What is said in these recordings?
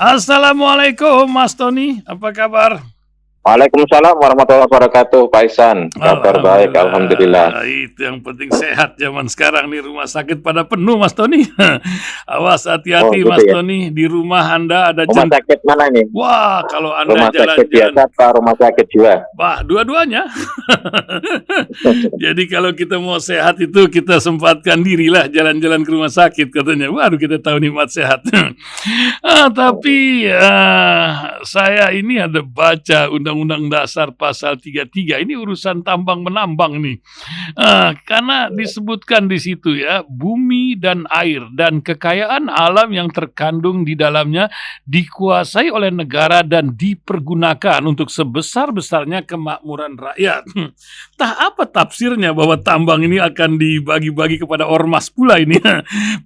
Assalamualaikum Mas Tony, apa kabar? Waalaikumsalam warahmatullahi wabarakatuh, Pak Ihsan. Kabar baik, alhamdulillah. Alhamdulillah, itu yang penting sehat zaman sekarang nih rumah sakit pada penuh Mas Tony. Awas Oh, hati-hati gitu Mas ya. Tony, di rumah Anda ada Rumah sakit mana ini? Wah, kalau Anda Rumah sakit biasa jalan-jalan, atau rumah sakit jiwa? wah dua-duanya. Jadi kalau kita mau sehat itu kita sempatkan dirilah jalan-jalan ke rumah sakit katanya. Waduh kita tahu nikmat sehat. Tapi saya ini ada baca Undang-Undang Dasar Pasal 33. Ini urusan tambang menambang nih. Karena disebutkan di situ ya, bumi dan air dan kekayaan alam yang terkandung di dalamnya dikuasai oleh negara dan dipergunakan untuk sebesar-besarnya kemakmuran rakyat. Entah apa tafsirnya bahwa tambang ini akan dibagi-bagi kepada ormas pula ini.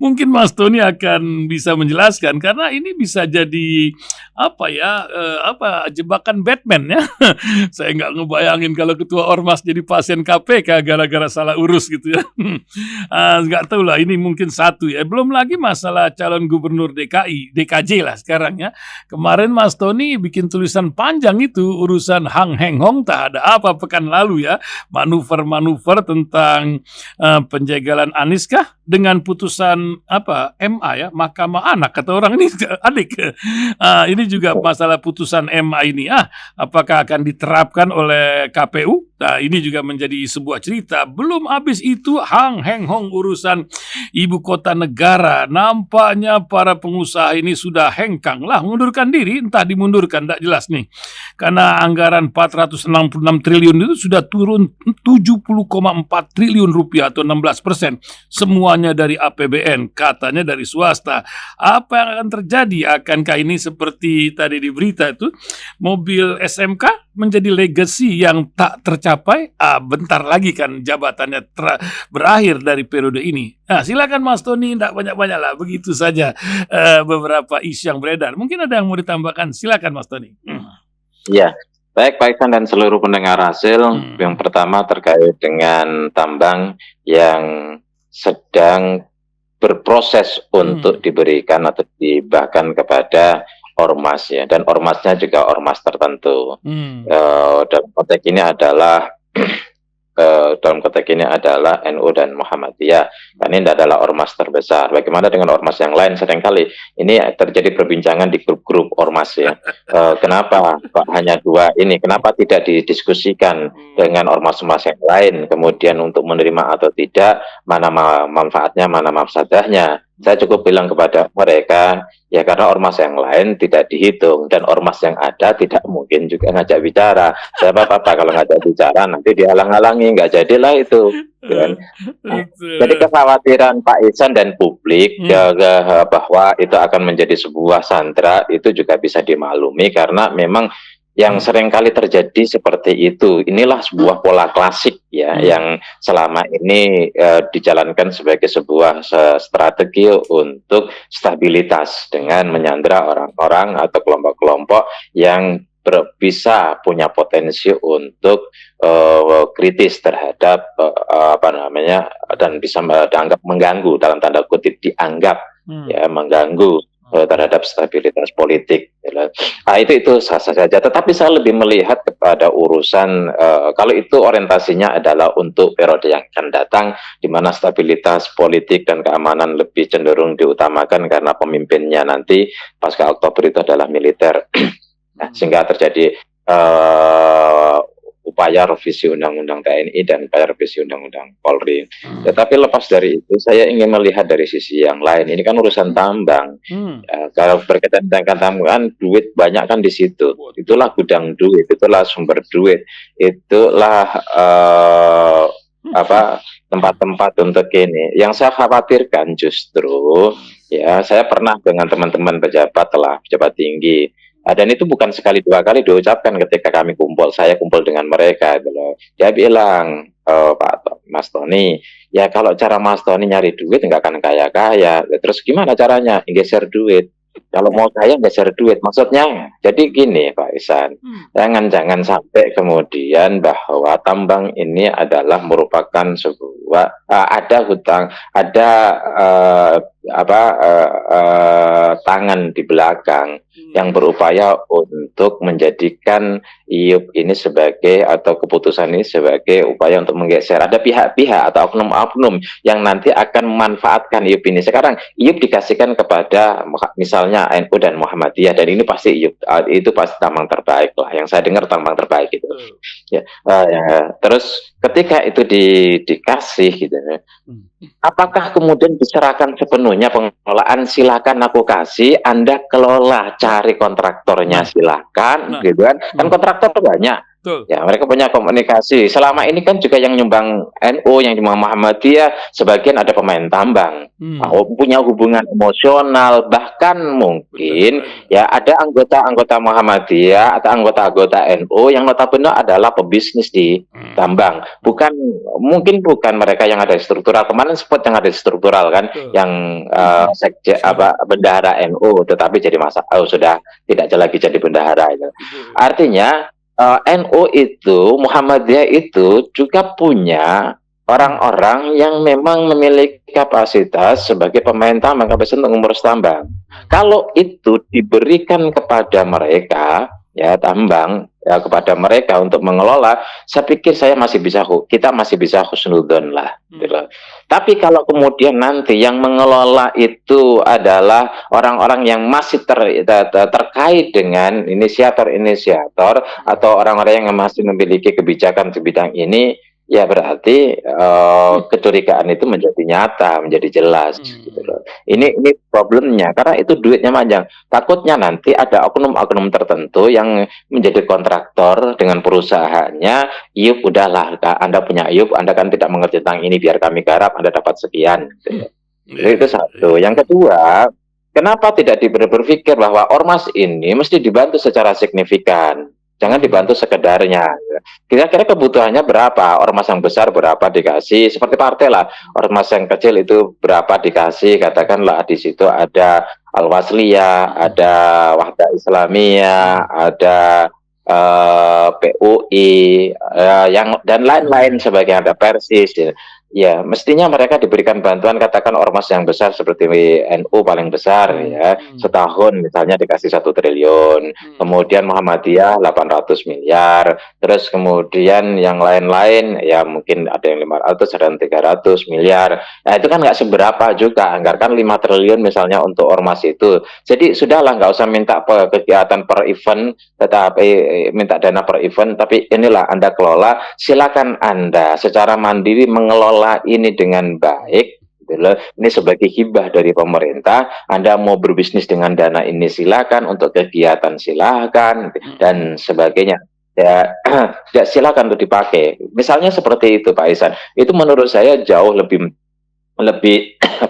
Mungkin Mas Tony akan bisa menjelaskan karena ini bisa jadi jebakan Batman ya. Saya nggak ngebayangin kalau ketua ormas jadi pasien KPK gara-gara salah urus gitu ya. Nggak tahu lah, ini mungkin satu ya. Belum lagi masalah calon gubernur DKJ lah sekarang ya. Kemarin Mas Tony bikin tulisan panjang itu urusan Hang Heng Hong, tak ada apa pekan lalu ya. Manuver-manuver tentang penjagalan Anies kah dengan putusan MA ya, Mahkamah Anak kata orang ini adik. Ini juga masalah putusan MA ini apakah akan diterapkan oleh KPU? Nah, ini juga menjadi sebuah cerita. Belum habis itu Hang Heng Hong urusan ibu kota negara. Nampaknya para pengusaha ini sudah hengkang lah mengundurkan diri, entah dimundurkan, tidak jelas nih. Karena anggaran 466 triliun itu sudah turun 70,4 triliun rupiah atau 16%. Semuanya dari APBN, katanya dari swasta. Apa yang akan terjadi? Akankah ini seperti tadi di berita itu, mobil SMK menjadi legacy yang tak tercapai? Bentar lagi kan jabatannya berakhir dari periode ini. Nah, silakan Mas Tony, tidak banyak-banyak lah, begitu saja beberapa isu yang beredar. Mungkin ada yang mau ditambahkan, silakan Mas Tony. Iya, baik Pak Ihsan dan seluruh pendengar hasil. Yang pertama terkait dengan tambang yang sedang berproses untuk diberikan atau dibahkan kepada ormas ya, dan ormasnya juga ormas tertentu. Dalam konteks ini adalah NU dan Muhammadiyah. Dan ini adalah ormas terbesar. Bagaimana dengan ormas yang lain? Seringkali ini terjadi perbincangan di grup-grup ormas ya. Kenapa kok hanya dua ini? Kenapa tidak didiskusikan dengan ormas-ormas yang lain? Kemudian untuk menerima atau tidak, mana manfaatnya, mana mafsadahnya? Saya cukup bilang kepada mereka, ya karena ormas yang lain tidak dihitung dan ormas yang ada tidak mungkin juga ngajak bicara. Saya apa-apa kalau ngajak bicara nanti dihalang-halangi, nggak jadilah itu. Kan? Jadi kekhawatiran Pak Ihsan dan publik bahwa itu akan menjadi sebuah sandra itu juga bisa dimaklumi karena memang yang seringkali terjadi seperti itu. Inilah sebuah pola klasik ya yang selama ini dijalankan sebagai sebuah strategi untuk stabilitas dengan menyandra orang-orang atau kelompok-kelompok yang bisa punya potensi untuk kritis terhadap dan bisa dianggap mengganggu, dalam tanda kutip dianggap ya mengganggu terhadap stabilitas politik. Itu sah-sah saja. Tetapi saya lebih melihat kepada urusan kalau itu orientasinya adalah untuk periode yang akan datang, di mana stabilitas politik dan keamanan lebih cenderung diutamakan karena pemimpinnya nanti pasca Oktober itu adalah militer. Sehingga terjadi upaya revisi Undang-Undang TNI dan upaya revisi Undang-Undang Polri. Tetapi lepas dari itu, saya ingin melihat dari sisi yang lain. Ini kan urusan tambang. Kalau berkaitan dengan tambang, duit banyak kan di situ. Itulah gudang duit, itulah sumber duit, itulah tempat-tempat untuk ini. Yang saya khawatirkan justru, ya saya pernah dengan teman-teman pejabat tinggi. Dan itu bukan sekali dua kali diucapkan ketika kami kumpul, saya kumpul dengan mereka gitu. Dia bilang, Pak Mas Tony, ya kalau cara Mas Tony nyari duit nggak akan kaya-kaya. Terus gimana caranya? Geser duit. Kalau mau kaya geser duit, maksudnya jadi gini Pak Ihsan, jangan sampai kemudian bahwa tambang ini adalah merupakan sebuah ada hutang, ada tangan di belakang yang berupaya untuk menjadikan IUP ini sebagai atau keputusan ini sebagai upaya untuk menggeser. Ada pihak-pihak atau oknum-oknum yang nanti akan memanfaatkan IUP ini. Sekarang IUP dikasihkan kepada misalnya NU dan Muhammadiyah, dan ini pasti IUP itu pasti tambang terbaik lah. Yang saya dengar tambang terbaik gitu. Ya, terus ketika itu dikasih gitu ya, apakah kemudian diserahkan sepenuhnya pengelolaan? Silakan aku kasih, Anda kelola, cari kontraktornya, silakan, gitu kan? Kan kontraktor banyak. Ya, mereka punya komunikasi. Selama ini kan juga yang nyumbang NU, yang nyumbang Muhammadiyah, sebagian ada pemain tambang, punya hubungan emosional, bahkan mungkin ya ada anggota-anggota Muhammadiyah atau anggota-anggota NU yang notabene adalah pebisnis di tambang. Mungkin bukan mereka yang ada di struktural. Kemarin sempat yang ada di struktural kan, yang bendahara NU, tetapi jadi sudah tidak lagi jadi bendahara itu. Artinya NU itu, Muhammadiyah itu juga punya orang-orang yang memang memiliki kapasitas sebagai pemain tambang, kapasitas untuk mengurus tambang. Kalau itu diberikan kepada mereka, ya tambang, ya kepada mereka untuk mengelola, saya pikir kita masih bisa husnudzon lah. Gitu. Tapi kalau kemudian nanti yang mengelola itu adalah orang-orang yang masih terkait dengan inisiator atau orang-orang yang masih memiliki kebijakan di bidang ini, ya berarti kecurigaan itu menjadi nyata, menjadi jelas. Gitu loh. Ini problemnya, karena itu duitnya panjang. Takutnya nanti ada oknum-oknum tertentu yang menjadi kontraktor dengan perusahaannya. IUP, udahlah, Anda punya IUP, Anda kan tidak mengerti tentang ini, biar kami garap, Anda dapat sekian. Gitu. Itu satu. Yang kedua, kenapa tidak berpikir bahwa ormas ini mesti dibantu secara signifikan? Jangan dibantu sekedarnya. Kira-kira kebutuhannya berapa? Ormas yang besar berapa dikasih? Seperti partai lah. Ormas yang kecil itu berapa dikasih? Katakanlah di situ ada Al-Wasliyah, ada Wahdah Islamiyah, ada PUI, dan lain-lain sebagainya, ada Persis. Ya, mestinya mereka diberikan bantuan, katakan ormas yang besar seperti NU paling besar ya, setahun misalnya dikasih 1 triliun, kemudian Muhammadiyah 800 miliar, terus kemudian yang lain-lain ya mungkin ada yang 500, ada yang 300 miliar. Nah itu kan nggak seberapa juga, anggarkan 5 triliun misalnya untuk ormas itu. Jadi sudahlah, nggak usah minta kegiatan per event, tetapi minta dana per event, tapi inilah Anda kelola, silakan Anda secara mandiri mengelola ini dengan baik. Ini sebagai hibah dari pemerintah. Anda mau berbisnis dengan dana ini silakan, untuk kegiatan silakan, dan sebagainya. Ya, silakan untuk dipakai. Misalnya seperti itu Pak Ihsan. Itu menurut saya jauh lebih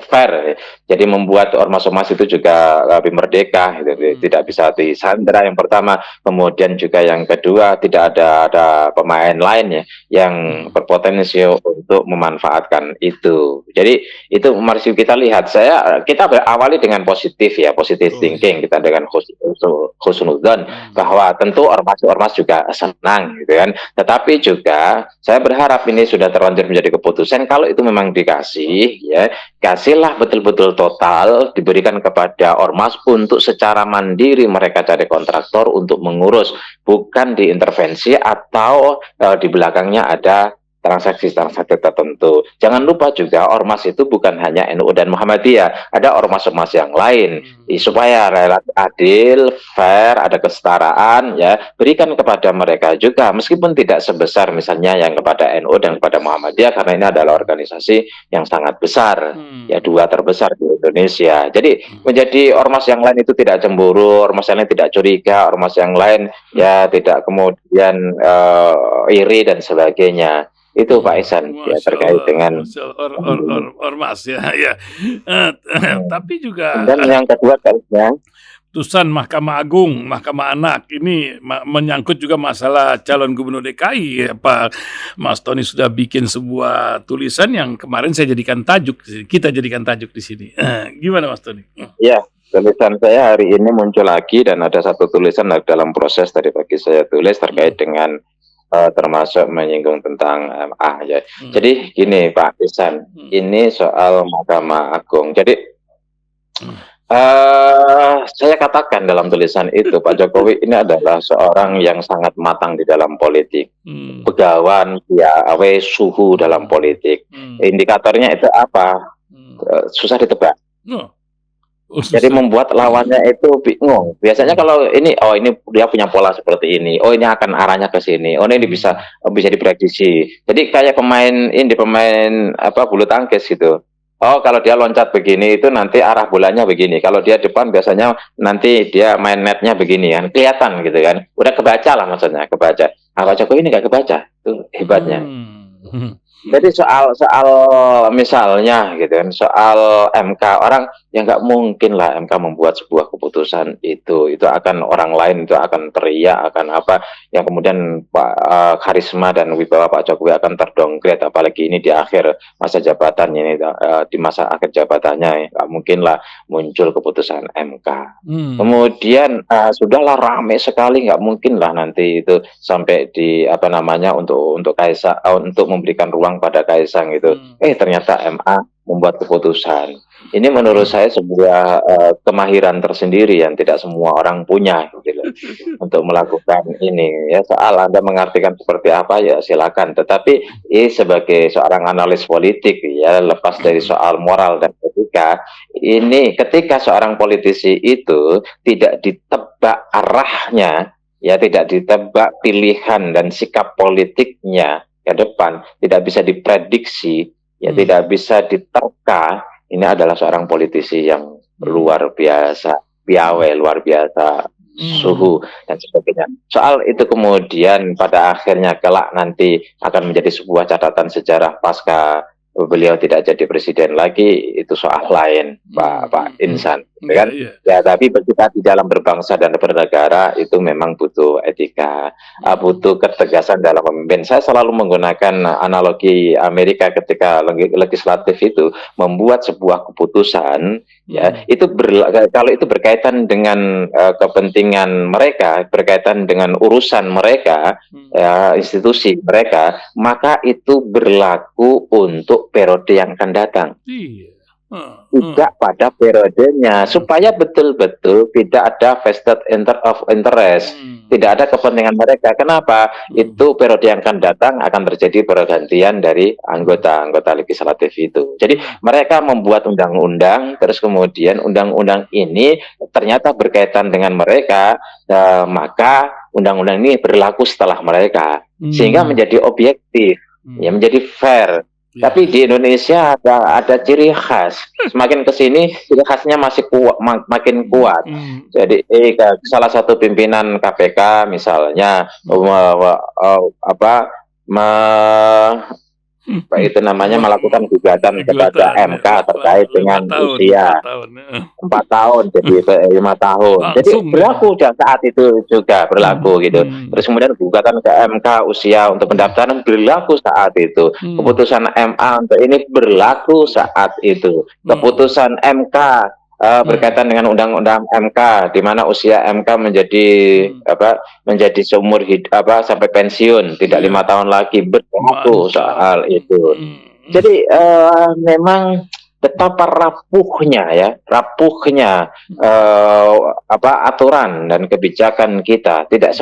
fair. Jadi membuat ormas-ormas itu juga lebih merdeka, gitu. Tidak bisa disandra, yang pertama. Kemudian juga yang kedua, tidak ada pemain lainnya yang berpotensi untuk memanfaatkan itu. Jadi itu mari kita lihat. Kita awali dengan positif ya, positive thinking, kita dengan husnudzon, bahwa tentu ormas-ormas juga senang, gitu kan. Tetapi juga saya berharap ini sudah terlanjur menjadi keputusan. Kalau itu memang dikasih, ya kasihlah betul-betul total, diberikan kepada ormas untuk secara mandiri mereka cari kontraktor untuk mengurus, bukan diintervensi atau di belakangnya ada transaksi-transaksi tertentu. Jangan lupa juga ormas itu bukan hanya NU dan Muhammadiyah, ada ormas-ormas yang lain. Supaya relatif adil, fair, ada kesetaraan, ya berikan kepada mereka juga, meskipun tidak sebesar misalnya yang kepada NU dan kepada Muhammadiyah, karena ini adalah organisasi yang sangat besar, ya 2 terbesar di Indonesia. Jadi menjadi ormas yang lain itu tidak cemburu, ormas yang lain tidak curiga, ormas yang lain ya tidak kemudian iri dan sebagainya. Itu Pak Ihsan ya, terkait dengan ormas ya, ya. Tapi juga dan yang kedua kayaknya putusan Mahkamah Agung, Mahkamah Anak ini menyangkut juga masalah calon gubernur DKI. Ya, Pak Mas Tony sudah bikin sebuah tulisan yang kemarin kita jadikan tajuk di sini. Gimana Mas Tony? Ya, tulisan saya hari ini muncul lagi, dan ada satu tulisan dalam proses tadi pagi saya tulis terkait dengan termasuk menyinggung tentang MA ya. Jadi gini Pak Ihsan, ini soal Mahkamah Agung. Jadi Saya katakan dalam tulisan itu, Pak Jokowi ini adalah seorang yang sangat matang di dalam politik. Hmm. Pegawan, piawe, suhu dalam politik. Hmm. Indikatornya itu apa? Hmm. Susah ditebak. Oh, Jadi susah. membuat lawannya itu bingung. Biasanya kalau ini, oh ini dia punya pola seperti ini. Oh ini akan arahnya ke sini. Oh ini bisa diprediksi. Jadi kayak pemain apa bulu tangkis gitu. Oh kalau dia loncat begini itu nanti arah bolanya begini. Kalau dia depan biasanya nanti dia main netnya begini kan. Kelihatan gitu kan. Udah kebaca lah maksudnya, kebaca. Nah, Pak Jokowi ini nggak kebaca. Itu hebatnya. Hmm. Jadi soal soal misalnya gitu kan, soal MK orang ya nggak mungkin lah MK membuat sebuah keputusan itu akan orang lain itu akan teriak akan apa yang kemudian karisma dan wibawa Pak Jokowi akan terdongkret apalagi ini di akhir masa jabatannya ini di masa akhir jabatannya ya, nggak mungkin lah muncul keputusan MK. Kemudian sudahlah rame sekali nggak mungkin lah nanti itu sampai di apa namanya untuk Kaisang untuk memberikan ruang pada Kaisang itu. Ternyata MA membuat keputusan. Ini menurut saya sebuah kemahiran tersendiri yang tidak semua orang punya gitu loh, untuk melakukan ini ya. Soal Anda mengartikan seperti apa ya silakan. Tetapi sebagai seorang analis politik ya lepas dari soal moral dan etika, ini ketika seorang politisi itu tidak ditebak arahnya, ya tidak ditebak pilihan dan sikap politiknya ke depan, tidak bisa diprediksi, ya tidak bisa diterka, ini adalah seorang politisi yang luar biasa, piawe luar biasa, suhu dan sebagainya. Soal itu kemudian pada akhirnya kelak nanti akan menjadi sebuah catatan sejarah pasca beliau tidak jadi presiden lagi, itu soal lain, Pak Insan, kan? Ya, tapi kita di dalam berbangsa dan bernegara itu memang butuh etika, butuh ketegasan dalam memimpin. Saya selalu menggunakan analogi Amerika ketika legislatif itu membuat sebuah keputusan, ya itu kalau itu berkaitan dengan kepentingan mereka, berkaitan dengan urusan mereka, institusi mereka, maka itu berlaku untuk periode yang akan datang. Tidak pada periodenya, supaya betul-betul tidak ada vested interest, tidak ada kepentingan mereka. Kenapa? Itu periode yang akan datang akan terjadi pergantian dari anggota legislatif itu. Jadi mereka membuat undang-undang, terus kemudian undang-undang ini ternyata berkaitan dengan mereka, maka undang-undang ini berlaku setelah mereka, sehingga menjadi objektif, ya menjadi fair. Tapi di Indonesia ada ciri khas. Semakin ke sini ciri khasnya masih kuat, makin kuat. Jadi salah satu pimpinan KPK misalnya itu namanya melakukan gugatan kepada MK terkait dengan usia 4 tahun jadi 5 tahun. Jadi berlaku saat itu juga berlaku gitu. Terus kemudian gugatan ke MK usia untuk pendaftaran berlaku saat itu. Keputusan MA untuk ini berlaku saat itu. Keputusan MK berkaitan dengan undang-undang MK di mana usia MK menjadi seumur hidup sampai pensiun tidak 5 tahun lagi berlaku soal itu. Jadi memang betapa rapuhnya aturan dan kebijakan kita, tidak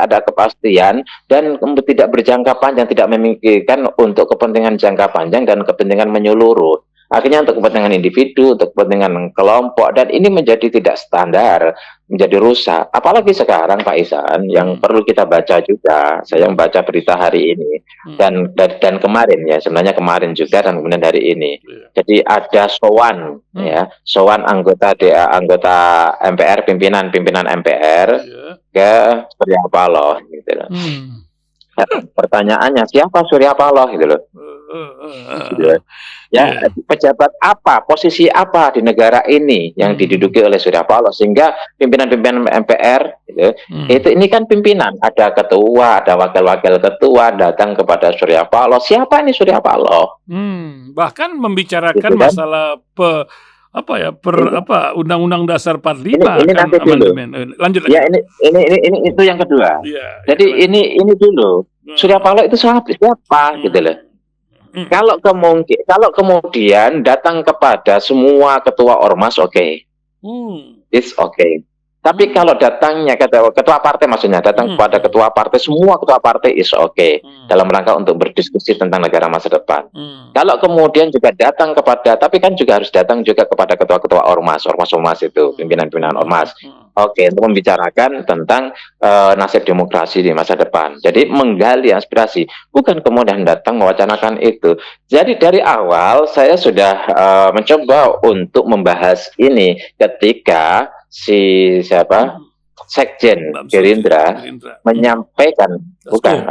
ada kepastian dan tidak berjangka panjang, tidak memikirkan untuk kepentingan jangka panjang dan kepentingan menyeluruh. Akhirnya untuk kepentingan individu, untuk kepentingan kelompok, dan ini menjadi tidak standar, menjadi rusak. Apalagi sekarang Pak Isan, yang perlu kita baca juga, saya membaca berita hari ini, dan kemarin ya, sebenarnya kemarin juga, dan kemudian hari ini. Jadi ada sowan, sowan anggota MPR, pimpinan MPR, ke Surya Paloh, gitu loh. Pertanyaannya, siapa Surya Paloh, gitu loh. Pejabat apa, posisi apa di negara ini yang diduduki oleh Surya Paloh sehingga pimpinan-pimpinan MPR ini kan pimpinan, ada ketua, ada wakil-wakil ketua datang kepada Surya Paloh. Siapa ini Surya Paloh? Bahkan membicarakan masalah Undang-Undang Dasar 45 ini kan, nanti dulu. Lanjut. Ya, ini itu yang kedua. Jadi ini dulu. Surya Paloh itu siapa gitu loh. Kalau kemudian datang kepada semua ketua ormas, oke. It's okay. Tapi kalau datangnya ketua partai, maksudnya datang kepada ketua partai, semua ketua partai is okay dalam rangka untuk berdiskusi tentang negara masa depan. Kalau kemudian juga datang kepada, tapi kan juga harus datang juga kepada ketua-ketua ormas itu, pimpinan-pimpinan ormas. Oke, untuk membicarakan tentang nasib demokrasi di masa depan. Jadi menggali aspirasi, bukan kemudian datang mewacanakan itu. Jadi dari awal saya sudah mencoba untuk membahas ini ketika si siapa Sekjen Gerindra menyampaikan, bukan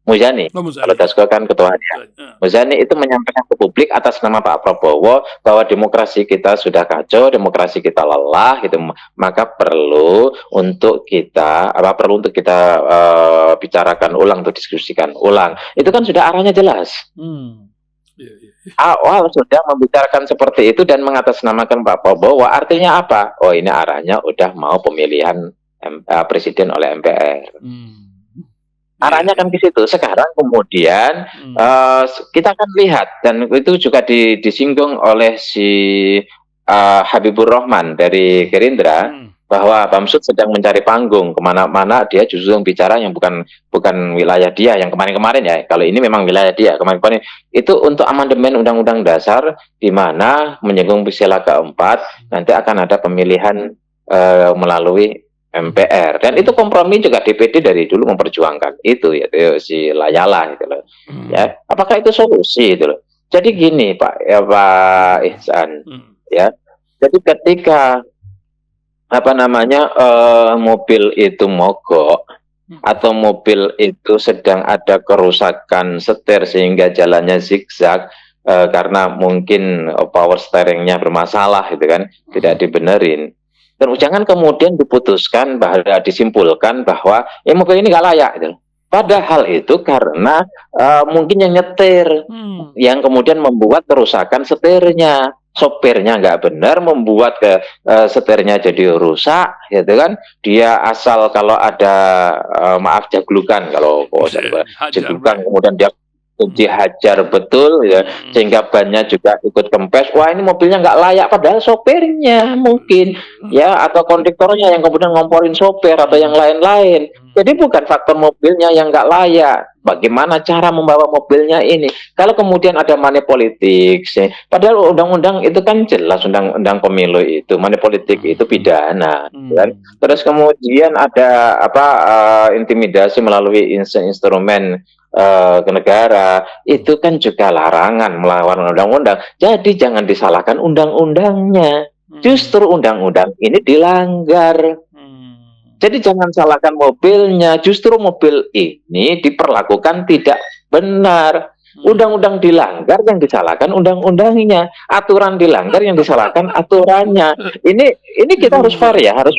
Muzani, kalau Dasko kan ketuanya. Muzani itu menyampaikan ke publik atas nama Pak Prabowo bahwa demokrasi kita sudah kacau, demokrasi kita lelah, gitu. Maka perlu untuk kita bicarakan ulang, untuk diskusikan ulang. Itu kan sudah arahnya jelas. Awal sudah membicarakan seperti itu dan mengatasnamakan Pak Prabowo, artinya apa? Oh, ini arahnya udah mau pemilihan presiden oleh MPR. Arahnya kan ke situ. Sekarang kemudian kita akan lihat, dan itu juga disinggung oleh si Habibur Rahman dari Gerindra, bahwa Bamsud sedang mencari panggung kemana-mana. Dia justru bicara yang bukan wilayah dia, yang kemarin-kemarin ya. Kalau ini memang wilayah dia, kemarin-kemarin itu untuk amandemen Undang-Undang Dasar, di mana menyinggung sila keempat, nanti akan ada pemilihan melalui MPR, dan itu kompromi juga DPD dari dulu memperjuangkan itu, ya si Lanyala gitu loh. Ya, apakah itu solusi itu loh? Jadi gini Pak Ihsan, ya. Jadi ketika mobil itu mogok atau mobil itu sedang ada kerusakan setir sehingga jalannya zigzag karena mungkin power steeringnya bermasalah, gitu kan, tidak dibenerin. Dan jangan kemudian disimpulkan bahwa mobil ini nggak layak, gitu. Padahal itu karena mungkin yang nyetir yang kemudian membuat kerusakan setirnya. Sopirnya nggak benar, membuat setirnya jadi rusak, gitu kan. Dia asal kalau ada jaglukan, jaglukan kemudian dia dihajar betul, ya, sehingga bannya juga ikut kempes. Wah, ini mobilnya nggak layak, padahal sopirnya mungkin, ya, atau konduktornya yang kemudian ngomporin sopir atau yang lain-lain. Jadi bukan faktor mobilnya yang nggak layak, bagaimana cara membawa mobilnya ini. Kalau kemudian ada money politik, padahal undang-undang itu kan jelas, undang-undang pemilu itu money politik itu pidana, kan? Terus kemudian ada intimidasi melalui instrumen ke negara, itu kan juga larangan, melawan undang-undang. Jadi jangan disalahkan undang-undangnya, justru undang-undang ini dilanggar. Jadi jangan salahkan mobilnya, justru mobil ini diperlakukan tidak benar. Undang-undang dilanggar, yang disalahkan undang-undangnya. Aturan dilanggar, yang disalahkan aturannya. Ini kita harus fair, ya, harus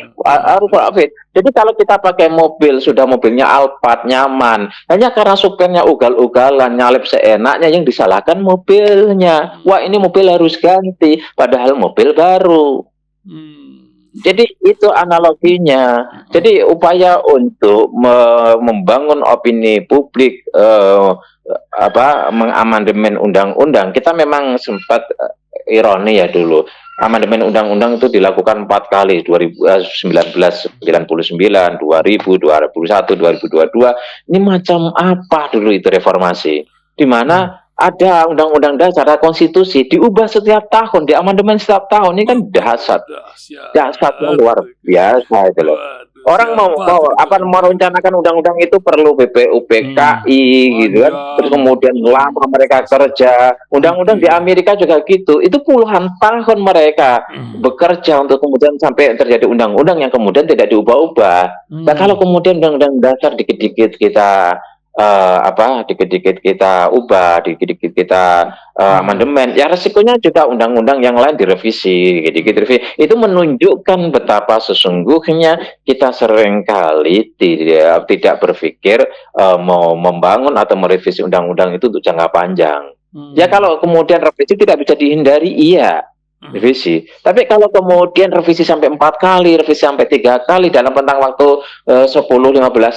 fair. Jadi kalau kita pakai mobil, sudah mobilnya Alphard, nyaman, hanya karena supirnya ugal-ugalan, nyalip seenaknya, yang disalahkan mobilnya. Wah, ini mobil harus ganti, padahal mobil baru. Jadi itu analoginya. Jadi upaya untuk membangun opini publik, mengamandemen undang-undang, kita memang sempat ironi ya dulu. Amandemen undang-undang itu dilakukan 4 kali, 1999, 2000, 2001, 2022. Ini macam apa dulu itu reformasi? Di mana ada undang-undang dasar, ada konstitusi, diubah setiap tahun, diamandemen setiap tahun. Ini kan dahsyatnya luar biasa itu loh. Orang mau merencanakan undang-undang itu perlu BPUPKI, gitu kan. Terus kemudian lama mereka kerja. Undang-undang di Amerika juga gitu. Itu puluhan tahun mereka bekerja untuk kemudian sampai terjadi undang-undang yang kemudian tidak diubah-ubah. Nah, kalau kemudian undang-undang dasar dikit-dikit kita dikit-dikit kita ubah, dikit-dikit kita amandemen, ya resikonya juga undang-undang yang lain direvisi, dikit-dikit revisi. Itu menunjukkan betapa sesungguhnya kita seringkali tidak berpikir mau membangun atau merevisi undang-undang itu untuk jangka panjang. Ya, kalau kemudian revisi tidak bisa dihindari, iya, revisi. Tapi kalau kemudian revisi sampai 4 kali, revisi sampai 3 kali dalam rentang waktu 10-15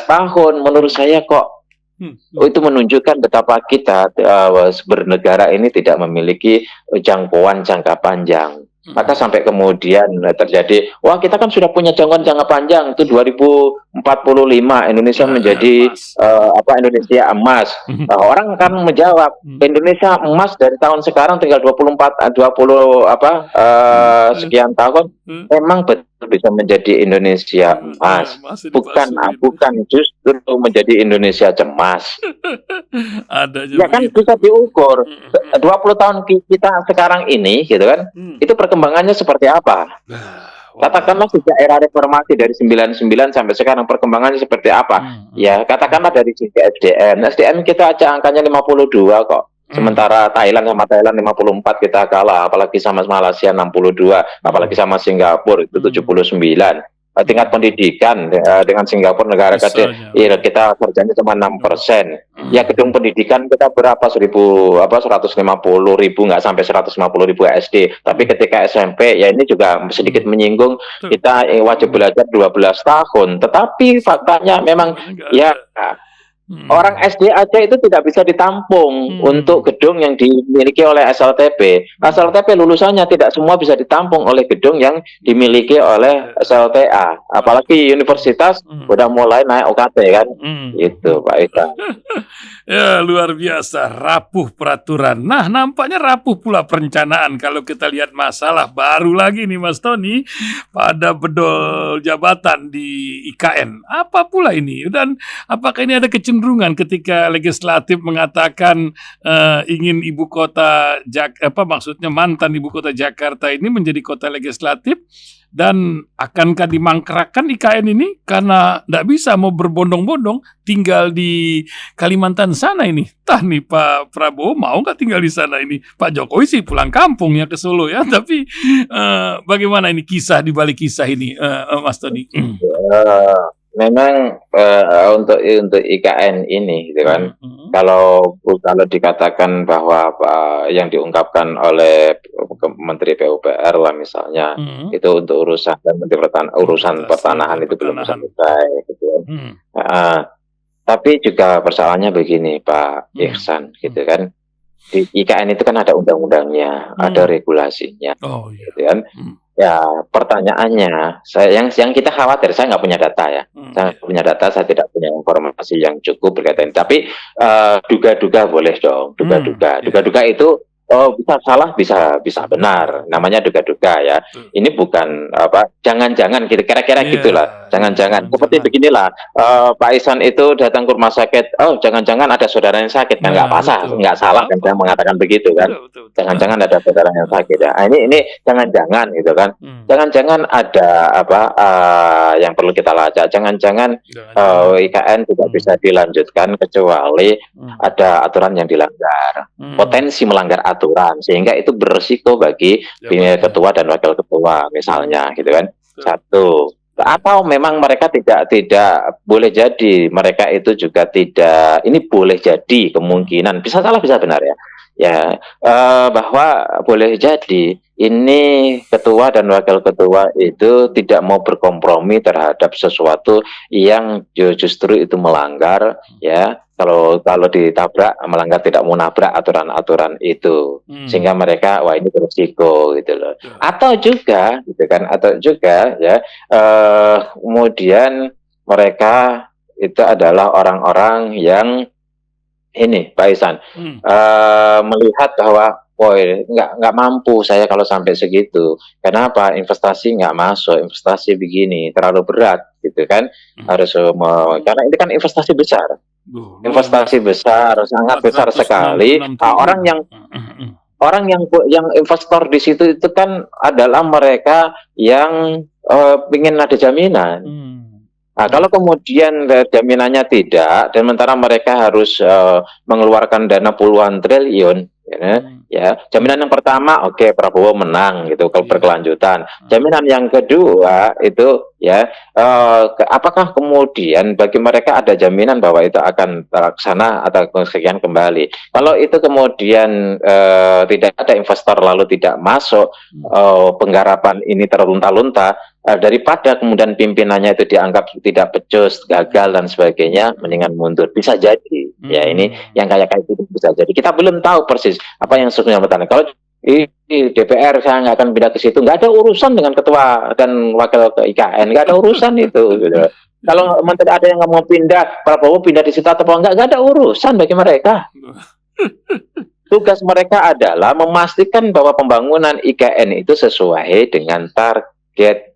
tahun, menurut saya kok itu menunjukkan betapa kita bernegara ini tidak memiliki jangkauan jangka panjang. Maka sampai kemudian terjadi, wah kita kan sudah punya jangka panjang itu 2045 Indonesia menjadi Mas. Indonesia emas. Orang kan menjawab, Indonesia emas dari tahun sekarang tinggal 20 sekian tahun, memang betul bisa menjadi Indonesia emas. Masih Bukan dipalsuin. bukan justru menjadi Indonesia cemas. Ada aja Ya kan begitu. bisa diukur. 20 tahun kita sekarang ini gitu kan, itu perkembangannya seperti apa? Katakanlah sejak era reformasi dari 99 sampai sekarang perkembangannya seperti apa? Ya, katakanlah dari sisi SDM. SDM kita aja angkanya 52 kok. Sementara Thailand sama Thailand 54 kita kalah, apalagi sama Malaysia 62, apalagi sama Singapura itu 79. Tingkat pendidikan dengan Singapura negara kecil, kita kerjanya cuma 6%. Ya gedung pendidikan kita berapa 150.000 nggak sampai 150.000 SD. Tapi ketika SMP ya ini juga sedikit menyinggung, kita wajib belajar 12 tahun. Tetapi faktanya memang ya orang SD aja itu tidak bisa ditampung untuk gedung yang dimiliki oleh SLTP. SLTP lulusannya tidak semua bisa ditampung oleh gedung yang dimiliki oleh SLTA. Apalagi universitas udah mulai naik UKT kan. Itu Pak Ika. Ya luar biasa, rapuh peraturan. Nah nampaknya rapuh pula perencanaan kalau kita lihat masalah baru lagi nih Mas Tony pada bedol jabatan di IKN. Apa pula ini? Dan apakah ini ada kecenderungan ketika legislatif mengatakan ingin ibu kota maksudnya mantan ibu kota Jakarta ini menjadi kota legislatif, dan akankah dimangkrakkan IKN ini karena tidak bisa mau berbondong-bondong tinggal di Kalimantan sana ini? Tah nih Pak Prabowo mau nggak tinggal di sana ini? Pak Jokowi sih pulang kampung ya ke Solo ya, tapi bagaimana ini kisah di balik kisah ini, Mas Tony? Memang untuk IKN ini gitu kan, kalau dikatakan bahwa yang diungkapkan oleh Menteri PUPR lah misalnya, itu untuk urusan pertanahan itu belum selesai gitu kan. Tapi juga persoalannya begini Pak Ihsan gitu kan, di IKN itu kan ada undang-undangnya, ada regulasinya, gitu kan. Ya pertanyaannya, yang kita khawatir, saya nggak punya data ya, saya punya data, saya tidak punya informasi yang cukup berkaitan. Tapi duga-duga boleh dong, duga-duga itu bisa salah, bisa benar, namanya duga-duga ya. Ini bukan jangan-jangan gitu, kira-kira gitulah, jangan-jangan seperti beginilah. Pak Ihsan itu datang ke rumah sakit, jangan-jangan ada saudara yang sakit kan, nggak salah kan saya mengatakan begitu kan. Jangan-jangan ada saudara yang sakit ya. Ini jangan-jangan gitu kan. Jangan-jangan ada yang perlu kita lacak. Jangan-jangan IKN tidak bisa dilanjutkan kecuali ada aturan yang dilanggar, potensi melanggar aturan, sehingga itu berisiko bagi ketua dan wakil ketua misalnya gitu kan. Satu. Atau memang mereka tidak boleh jadi, mereka itu juga tidak, ini boleh jadi kemungkinan, bisa salah bisa benar ya, bahwa boleh jadi ini ketua dan wakil ketua itu tidak mau berkompromi terhadap sesuatu yang justru itu melanggar ya. Kalau ditabrak, melanggar, tidak mau nabrak aturan-aturan itu, sehingga mereka ini berisiko gitu loh. Atau juga gitu kan, ya kemudian mereka itu adalah orang-orang yang ini Pak Ihsan melihat bahwa nggak mampu saya kalau sampai segitu. Kenapa? Investasi nggak masuk, investasi begini terlalu berat gitu kan, harus karena ini kan investasi besar. Investasi besar, sangat besar sekali. Orang yang investor di situ itu kan adalah mereka yang ingin ada jaminan. Nah, kalau kemudian jaminannya tidak, dan sementara mereka harus mengeluarkan dana puluhan triliun, ya, jaminan yang pertama, Prabowo menang gitu kalau berkelanjutan. Jaminan yang kedua itu ya, apakah kemudian bagi mereka ada jaminan bahwa itu akan terlaksana atau sekian kembali? Kalau itu kemudian tidak ada investor lalu tidak masuk, penggarapan ini terlunta-lunta, daripada kemudian pimpinannya itu dianggap tidak becus, gagal dan sebagainya, mendingan mundur. Bisa jadi ya, ini yang kayak itu bisa jadi. Kita belum tahu persis apa yang sesungguhnya bertanya. Kalau DPR saya nggak akan pindah ke situ, nggak ada urusan dengan ketua dan wakil ke IKN, nggak ada urusan itu gitu. Kalau menteri ada yang nggak mau pindah, Prabowo pindah di situ atau nggak ada urusan bagi mereka. Tugas mereka adalah memastikan bahwa pembangunan IKN itu sesuai dengan target.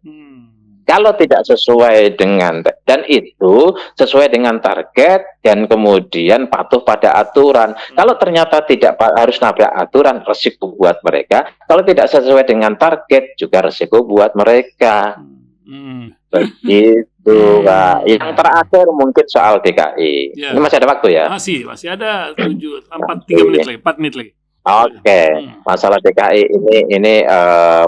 Kalau tidak sesuai dengan, dan itu sesuai dengan target dan kemudian patuh pada aturan. Kalau ternyata tidak harus nabrak aturan, resiko buat mereka. Kalau tidak sesuai dengan target, juga resiko buat mereka. Begitu, Pak. Yang terakhir mungkin soal DKI. Ini masih ada waktu ya? Masih ada 3 menit lagi, 4 menit lagi. Oke, masalah DKI ini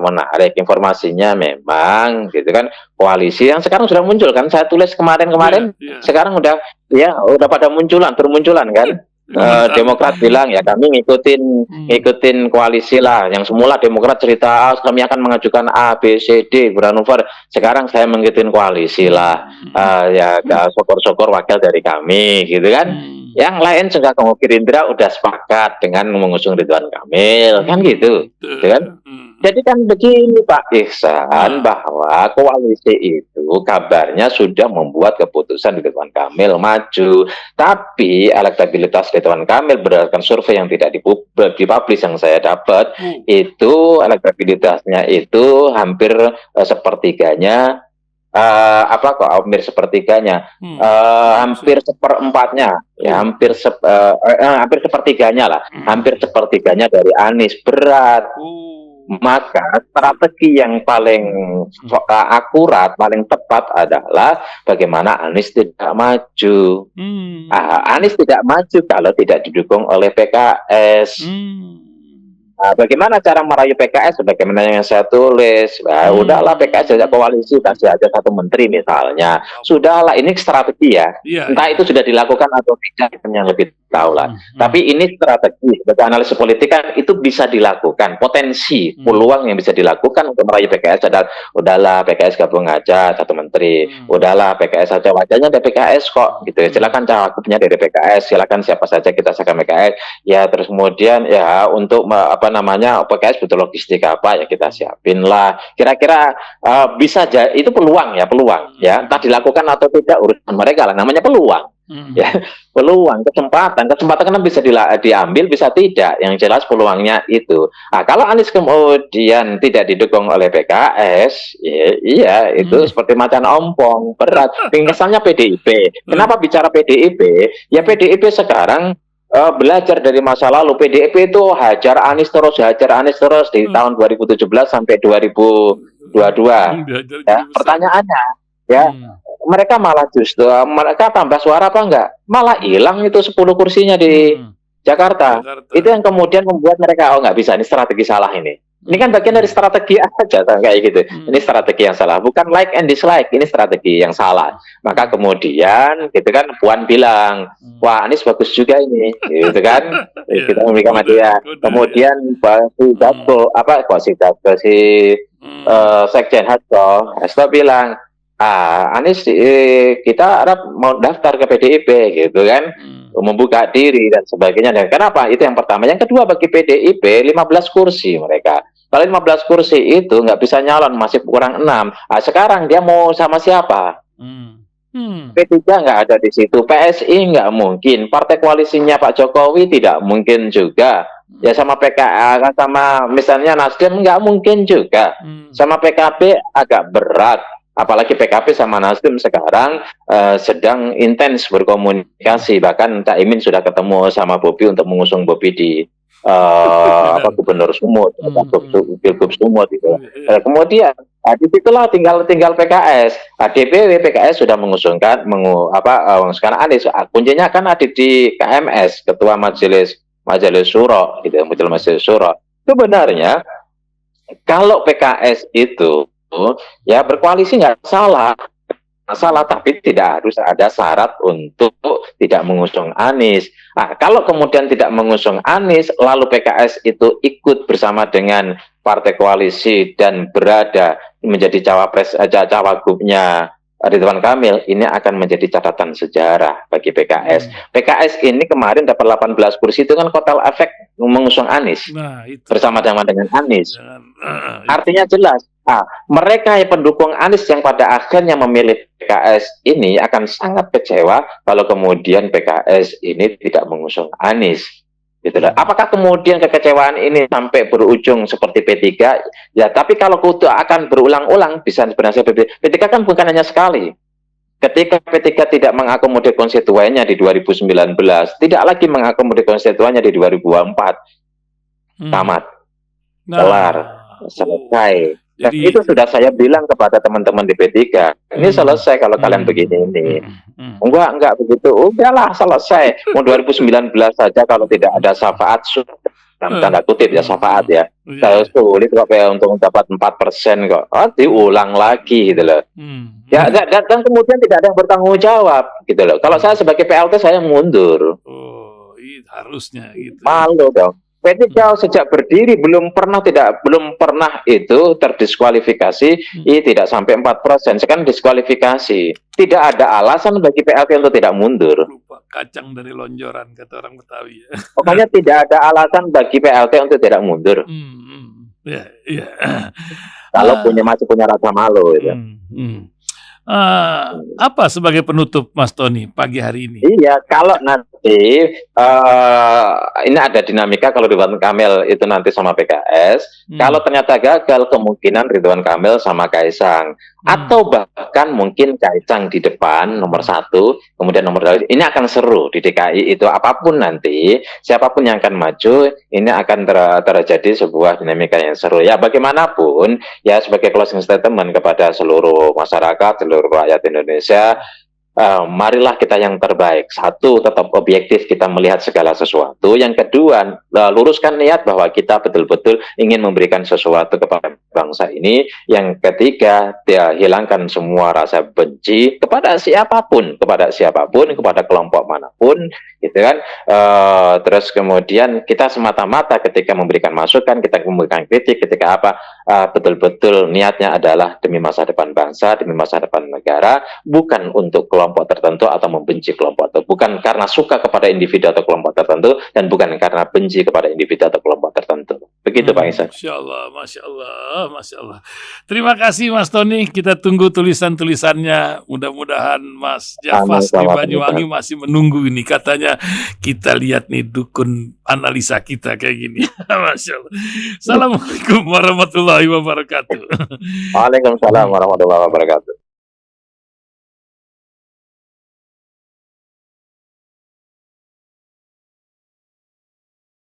menarik, informasinya memang gitu kan, koalisi yang sekarang sudah muncul kan, saya tulis kemarin, sekarang udah pada bermunculan kan. Demokrat bilang ya kami ngikutin koalisi lah, yang semula Demokrat cerita kami akan mengajukan A, B, C, D bermanuver, sekarang saya mengikutin koalisi lah, ya syukur-syukur wakil dari kami gitu kan. Yang lain juga kamu Gerindra udah sepakat dengan mengusung Ridwan Kamil kan gitu kan. Jadi kan begini Pak Ihsan, bahwa koalisi itu kabarnya sudah membuat keputusan Ridwan Kamil maju, tapi elektabilitas Ridwan Kamil berdasarkan survei yang tidak dipublish yang saya dapat, itu elektabilitasnya itu hampir sepertiganya. Hampir sepertiganya, hampir seperempatnya, ya hampir sepertiganya lah, hampir sepertiganya dari Anies. Berat. Maka strategi yang paling akurat, paling tepat adalah bagaimana Anies tidak maju. Anies tidak maju kalau tidak didukung oleh PKS. Bagaimana cara merayu PKS? Bagaimana yang saya tulis? Udahlah PKS ajak koalisi, kasih aja 1 menteri misalnya. Sudahlah, ini strategi ya. Entah itu sudah dilakukan atau tidak, yang lebih tahu lah. Tapi ini strategi. Bagi analisis politik kan itu bisa dilakukan. Potensi, peluang yang bisa dilakukan untuk merayu PKS adalah, udahlah PKS gabung aja 1 menteri. Udahlah PKS aja, wajahnya dari PKS kok gitu. Silakan cawagupnya dari PKS, silakan siapa saja kita sakan PKS. Ya terus kemudian ya untuk PKS butuh logistik apa ya kita siapin lah. Kira-kira bisa itu peluang ya. Entah dilakukan atau tidak urusan mereka lah, namanya peluang. Ya, peluang, kesempatan kan bisa diambil, bisa tidak. Yang jelas peluangnya itu. Kalau Anies kemudian tidak didukung oleh PKS, iya itu seperti macan ompong, berat. Misalnya PDIP. Kenapa bicara PDIP? Ya PDIP sekarang belajar dari masa lalu. PDIP itu hajar Anies terus di tahun 2017 sampai 2022. Ya, pertanyaannya, ya mereka malah justru mereka tambah suara apa enggak? Malah hilang itu 10 kursinya di Jakarta. Itu yang kemudian membuat mereka nggak bisa, ini strategi salah ini. Ini kan bagian dari strategi aja kayak gitu. Ini strategi yang salah, bukan like and dislike, ini strategi yang salah. Maka kemudian gitu kan Puan bilang, wah Anies bagus juga ini, gitu kan. Kita memberikan dia. Kemudian si Sekjen Hasto bilang, Anies kita harap mau daftar ke PDIP gitu kan, membuka diri dan sebagainya. Dan kenapa? Itu yang pertama. Yang kedua, bagi PDIP 15 kursi mereka. Kalau 15 kursi itu nggak bisa nyalon, masih kurang 6. Sekarang dia mau sama siapa? P3 nggak ada di situ, PSI nggak mungkin, partai koalisinya Pak Jokowi tidak mungkin juga. Ya sama PKA, sama misalnya Nasdem nggak mungkin juga. Sama PKB agak berat. Apalagi PKB sama Nasdem sekarang sedang intens berkomunikasi. Bahkan Cak Imin sudah ketemu sama Bobi untuk mengusung Bobi di Gubernur Sumut, Pilgub Sumut itu. Kemudian disitulah tinggal PKS. DPW PKS sudah mengusungkan mengusungkan Anies. Kuncinya kan ada di KMS, Ketua Majelis Syuro, gitu, Majelis Syuro. Sebenarnya kalau PKS itu ya berkoalisi nggak salah, tapi tidak harus ada syarat untuk tidak mengusung Anies. Kalau kemudian tidak mengusung Anies, lalu PKS itu ikut bersama dengan partai koalisi dan berada menjadi cawagupnya Ridwan Kamil, ini akan menjadi catatan sejarah bagi PKS. PKS ini kemarin dapat 18 kursi, itu kan kotel efek mengusung Anies Nah, itu. bersama dengan Anies. Jangan, Artinya jelas, mereka yang pendukung Anies yang pada akhirnya memilih PKS ini akan sangat kecewa kalau kemudian PKS ini tidak mengusung Anies. Gitu lah. Apakah kemudian kekecewaan ini sampai berujung seperti P3? Ya, tapi kalau itu akan berulang-ulang, bisa sebenarnya P3 kan bukan hanya sekali. Ketika P3 tidak mengakomodir konstituennya di 2019, tidak lagi mengakomodir konstituennya di 2024, tamat, kelar, selesai. Dan itu sudah saya bilang kepada teman-teman di P3, ini selesai kalau kalian begini ini. Enggak begitu. Udahlah selesai. Mau 2019 saja kalau tidak ada syafaat, dalam tanda kutip ya syafaat ya. Saya sulit kok untuk dapat 4% kok. Diulang lagi gitu loh. Ya dan kemudian tidak ada yang bertanggung jawab gitu loh. Kalau saya sebagai PLT saya mundur. Oh, harusnya gitu. Malu dong. P3 sejak berdiri belum pernah itu terdiskualifikasi, tidak sampai 4%. Sekarang diskualifikasi. Tidak ada alasan bagi PLT untuk tidak mundur. Lupa kacang dari lonjoran, kata orang Betawi. Pokoknya tidak ada alasan bagi PLT untuk tidak mundur. Ya. Kalau masih punya rasa malu. Gitu. Apa sebagai penutup Mas Tony pagi hari ini? Iya, kalau nanti ini ada dinamika kalau Ridwan Kamil itu nanti sama PKS, kalau ternyata gagal kemungkinan Ridwan Kamil sama Kaisang, atau bahkan mungkin Kaisang di depan nomor 1, kemudian nomor 2. Ini akan seru di DKI itu, apapun nanti, siapapun yang akan maju, ini akan terjadi sebuah dinamika yang seru. Ya bagaimanapun, ya sebagai closing statement kepada seluruh masyarakat, seluruh rakyat Indonesia, marilah kita yang terbaik. Satu, tetap objektif kita melihat segala sesuatu. Yang kedua, luruskan niat bahwa kita betul-betul ingin memberikan sesuatu kepada bangsa ini. Yang ketiga, hilangkan semua rasa benci kepada siapapun, kepada kelompok manapun, gitu kan. Terus kemudian kita semata-mata ketika memberikan masukan, kita memberikan kritik, ketika betul-betul niatnya adalah demi masa depan bangsa, demi masa depan negara, bukan untuk kelompok tertentu atau membenci kelompok tertentu, bukan karena suka kepada individu atau kelompok tertentu, dan bukan karena benci kepada individu atau kelompok tertentu. Begitu Pak Ihsan. Masya Allah. Terima kasih Mas Tony. Kita tunggu tulisannya. Mudah-mudahan Mas Jafas di Banyuwangi masih menunggu ini. Katanya kita lihat nih dukun analisa kita kayak gini. Masya Allah. Assalamualaikum warahmatullahi wabarakatuh. Waalaikumsalam warahmatullahi wabarakatuh.